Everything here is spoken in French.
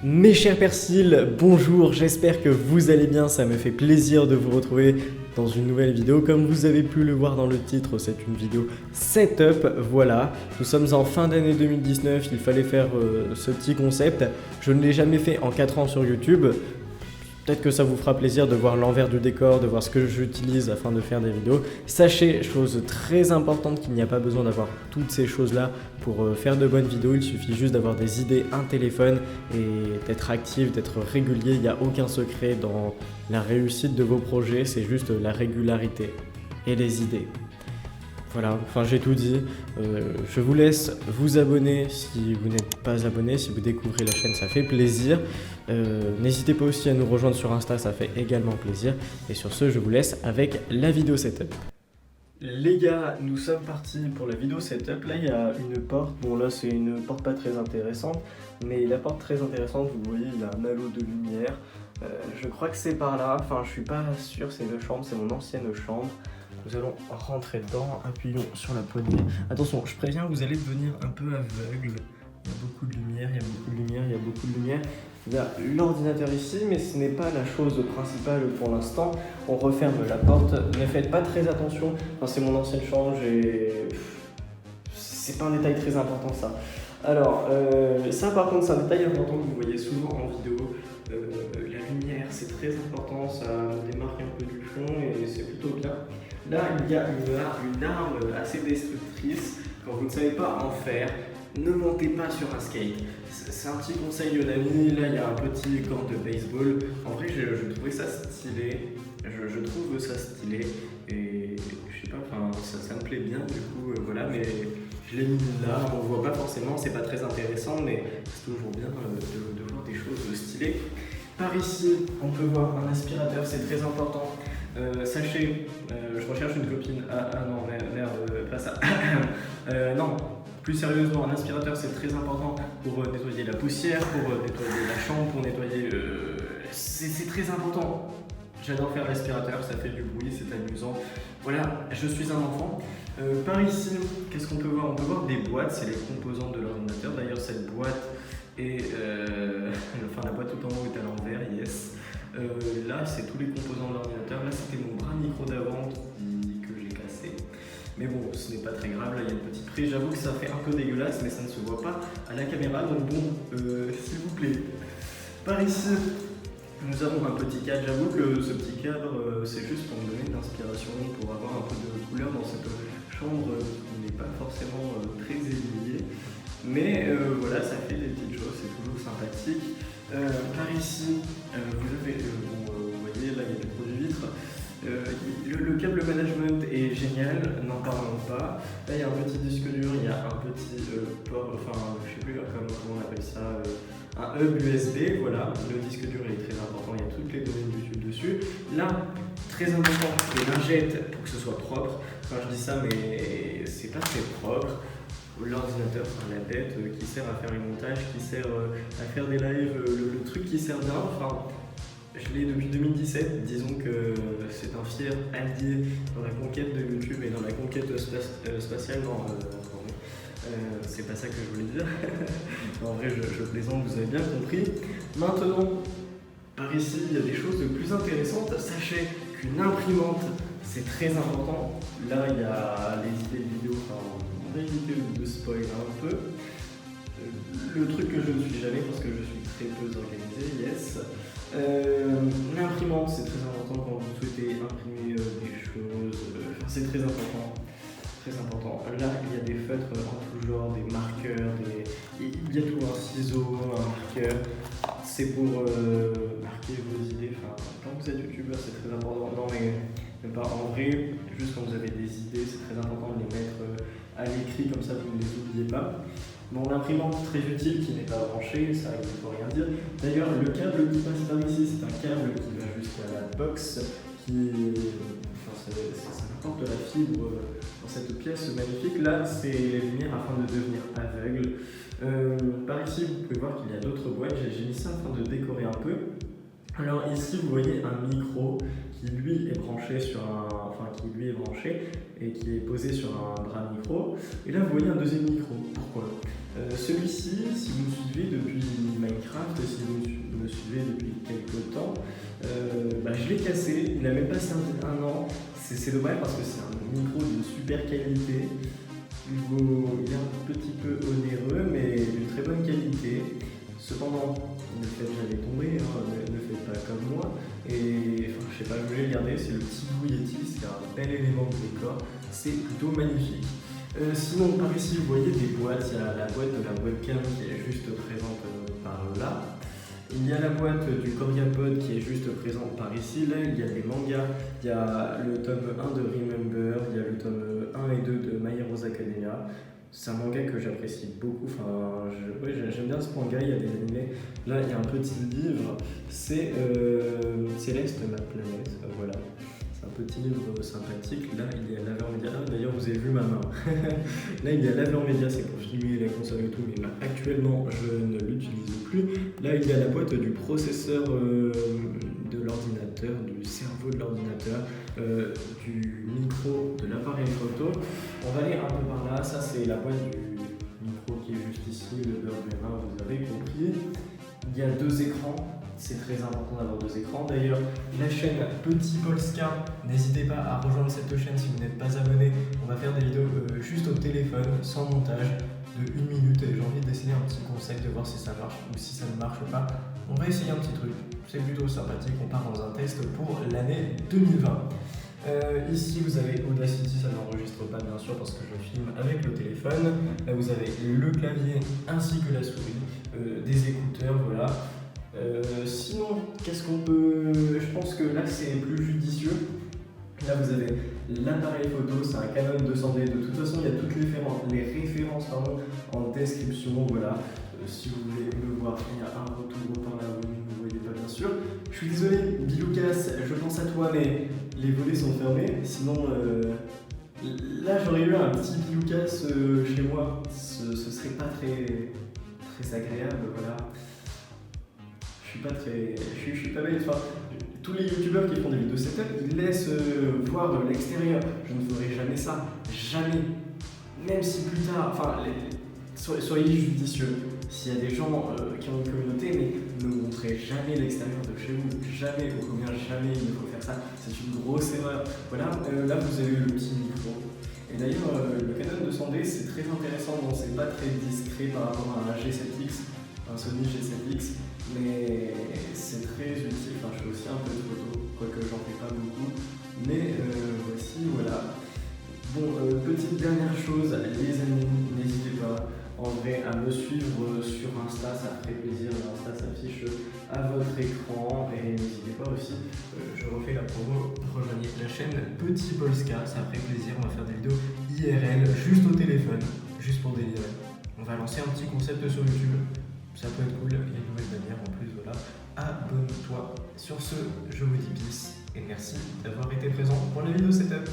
Mes chers persils, bonjour, j'espère que vous allez bien, ça me fait plaisir de vous retrouver dans une nouvelle vidéo. Comme vous avez pu le voir dans le titre, c'est une vidéo setup, voilà. Nous sommes en fin d'année 2019, il fallait faire ce petit concept. Je ne l'ai jamais fait en 4 ans sur YouTube. Peut-être que ça vous fera plaisir de voir l'envers du décor, de voir ce que j'utilise afin de faire des vidéos. Sachez, chose très importante, qu'il n'y a pas besoin d'avoir toutes ces choses-là pour faire de bonnes vidéos. Il suffit juste d'avoir des idées, un téléphone et d'être actif, d'être régulier. Il n'y a aucun secret dans la réussite de vos projets, c'est juste la régularité et les idées. Voilà, enfin j'ai tout dit. Je vous laisse vous abonner si vous n'êtes pas abonné. Si vous découvrez la chaîne, ça fait plaisir. N'hésitez pas aussi à nous rejoindre sur Insta, ça fait également plaisir. Et sur ce, je vous laisse avec la vidéo setup. Les gars, nous sommes partis pour la vidéo setup. Là, il y a une porte. Bon, là, c'est une porte pas très intéressante. Mais la porte très intéressante, vous voyez, il y a un halo de lumière. Je crois que c'est par là. Enfin, je suis pas sûr, c'est une chambre, c'est mon ancienne chambre. Nous allons rentrer dedans, appuyons sur la poignée. Attention, je préviens, vous allez devenir un peu aveugle. Il y a beaucoup de lumière, il y a beaucoup de lumière, il y a beaucoup de lumière. Il y a l'ordinateur ici, mais ce n'est pas la chose principale pour l'instant. On referme la porte. Ne faites pas très attention. Enfin, c'est mon ancienne chambre, c'est pas un détail très important ça. Alors, ça par contre, c'est un détail important que vous voyez souvent en vidéo. La lumière, c'est très important, ça démarque un peu du fond et c'est plutôt bien. Là, il y a une arme assez destructrice. Quand vous ne savez pas en faire, ne montez pas sur un skate. C'est un petit conseil d'ami. Là, il y a un petit corps de baseball. En vrai, je trouvais ça stylé. Je trouve ça stylé. Et je sais pas, enfin, ça me plaît bien du coup, voilà. Mais je l'ai mis là. On voit pas forcément, c'est pas très intéressant, mais c'est toujours bien de voir des choses stylées. Par ici, on peut voir un aspirateur, c'est très important. Sachez, je recherche une copine. Ah non, merde, pas ça. Non, plus sérieusement, un aspirateur c'est très important pour nettoyer la poussière, pour nettoyer la chambre, pour nettoyer. C'est très important. J'adore faire l'aspirateur, ça fait du bruit, c'est amusant. Voilà, je suis un enfant. Par ici, qu'est-ce qu'on peut voir? On peut voir des boîtes, c'est les composantes de l'ordinateur. D'ailleurs, cette boîte est. Enfin, la boîte tout en haut est à l'envers, yes. Là, c'est tous les composants de l'ordinateur. Là, c'était mon bras micro d'avant que j'ai cassé. Mais bon, ce n'est pas très grave. Là, il y a une petite prise. J'avoue que ça fait un peu dégueulasse, mais ça ne se voit pas à la caméra. Donc bon, s'il vous plaît. Par ici, nous avons un petit cadre. J'avoue que ce petit cadre, c'est juste pour me donner de l'inspiration, pour avoir un peu de couleur dans cette chambre qui n'est pas forcément très éveillée. Mais voilà, ça fait des petites choses, c'est toujours sympathique. Par ici, vous voyez, là il y a des produits vitres. Le câble management est génial, n'en parlons pas. Là il y a un petit disque dur, il y a un petit port, enfin je sais plus comment on appelle ça, un hub USB, voilà. Le disque dur est très important, il y a toutes les données de YouTube dessus. Là, très important, les lingettes pour que ce soit propre. Enfin je dis ça mais c'est pas très propre. L'ordinateur, enfin la tête qui sert à faire les montages, qui sert à faire des lives, le truc qui sert bien, enfin je l'ai depuis 2017, disons que c'est un fier allié dans la conquête de YouTube et dans la conquête spatiale, c'est pas ça que je voulais dire, en vrai je plaisante, vous avez bien compris. Maintenant, par ici il y a des choses plus intéressantes, sachez qu'une imprimante c'est très important, là il y a les idées de vidéos, on va éviter de spoiler un peu. Le truc que je ne suis jamais parce que je suis très peu organisé, yes. L'imprimante c'est très important quand vous souhaitez imprimer des choses, c'est très important. Très important. Là il y a des feutres en tout genre, des marqueurs, il y a tout, un ciseau, un marqueur. C'est pour marquer vos idées. Enfin, quand vous êtes youtubeur c'est très important. Non mais même pas en vrai, juste quand vous avez des idées, c'est très important de les mettre à l'écrit, comme ça vous ne les oubliez pas. Bon, l'imprimante très utile qui n'est pas branchée, ça il ne faut rien dire. D'ailleurs, le câble qui passe par ici, c'est un câble qui va jusqu'à la box, ça apporte de la fibre dans cette pièce magnifique. Là, c'est les lumières afin de devenir aveugle. Par ici, vous pouvez voir qu'il y a d'autres boîtes. J'ai mis ça afin de décorer un peu. Alors ici, vous voyez un micro qui lui est branché et qui est posé sur un bras de micro. Et là, vous voyez un deuxième micro. Pourquoi celui-ci, si vous me suivez depuis Minecraft, Minecraft, si vous me suivez depuis quelques temps. Je l'ai cassé, il n'a même pas servi un an. C'est dommage parce que c'est un micro d'une super qualité. Il est un petit peu onéreux, mais d'une très bonne qualité. Cependant, ne faites jamais tomber, ne faites pas comme moi. Et enfin, je sais pas, je voulais le garder, c'est le petit Blue Yeti, c'est un bel élément de décor, c'est plutôt magnifique. Sinon, par ici, vous voyez des boîtes, il y a la boîte de la webcam qui est juste présente par là. Il y a la boîte du Corgapod qui est juste présente par ici. Là, il y a des mangas. Il y a le tome 1 de Remember, il y a le tome 1 et 2 de My Heroes Academia. C'est un manga que j'apprécie beaucoup. J'aime bien ce manga, il y a des animés. Là, il y a un petit livre. C'est Céleste, ma planète. Voilà. C'est un petit livre sympathique. Là, il y a Laveur Media. Ah, d'ailleurs, vous avez vu ma main. Là, il y a Laveur Media, c'est pour filmer la console et tout. Mais là, actuellement, je ne l'utilise plus. Là, il y a la boîte du processeur de l'ordinateur, du cerveau de l'ordinateur, du micro de l'appareil photo. On va aller un peu par là. Ça, c'est la boîte du micro qui est juste ici, le beurre du main, vous avez compris. Il y a 2 écrans. C'est très important d'avoir 2 écrans. D'ailleurs, la chaîne Petit Polska, n'hésitez pas à rejoindre cette chaîne si vous n'êtes pas abonné. On va faire des vidéos juste au téléphone, sans montage, de 1 minute. Et j'ai envie d'essayer un petit concept, de voir si ça marche ou si ça ne marche pas. On va essayer un petit truc. C'est plutôt sympathique. On part dans un test pour l'année 2020. Ici, vous avez Audacity, ça n'enregistre pas bien sûr parce que je filme avec le téléphone. Là, vous avez le clavier ainsi que la souris, des écouteurs, voilà. Sinon, qu'est-ce qu'on peut... Je pense que là, c'est plus judicieux. Là, vous avez l'appareil photo, c'est un Canon 200D. De toute façon, il y a toutes les références en description. Voilà. Si vous voulez me voir, il y a un retour par là, vous ne me voyez pas bien sûr. Je suis désolé, Biloukas, je pense à toi, mais les volets sont fermés. Sinon, là, j'aurais eu un petit Biloukas chez moi. Ce serait pas très agréable, voilà. Je suis pas bête. Enfin, tous les youtubeurs qui font des vidéos setup, ils laissent voir l'extérieur. Je ne ferai jamais ça. Jamais. Même si plus tard, soyez judicieux. S'il y a des gens qui ont une communauté, mais ne montrez jamais l'extérieur de chez vous. Jamais, au combien jamais il faut faire ça. C'est une grosse erreur. Voilà, là vous avez le petit micro. Et d'ailleurs, le Canon 200D, c'est très intéressant. Bon, c'est pas très discret par rapport à un G7X, un Sony G7X. Mais c'est très utile, je fais aussi un peu de photos, quoique j'en fais pas beaucoup. Mais voici, voilà. Bon, petite dernière chose, les amis, n'hésitez pas en vrai à me suivre sur Insta, ça ferait plaisir. Insta s'affiche à votre écran. Et n'hésitez pas aussi, je refais la promo, rejoignez la chaîne Petit Polska, ça ferait plaisir. On va faire des vidéos IRL, juste au téléphone, juste pour délirer. On va lancer un petit concept sur YouTube. Ça peut être cool, il y a une nouvelle bannière en plus, voilà. Abonne-toi. Sur ce, je vous dis peace et merci d'avoir été présent pour la vidéo setup.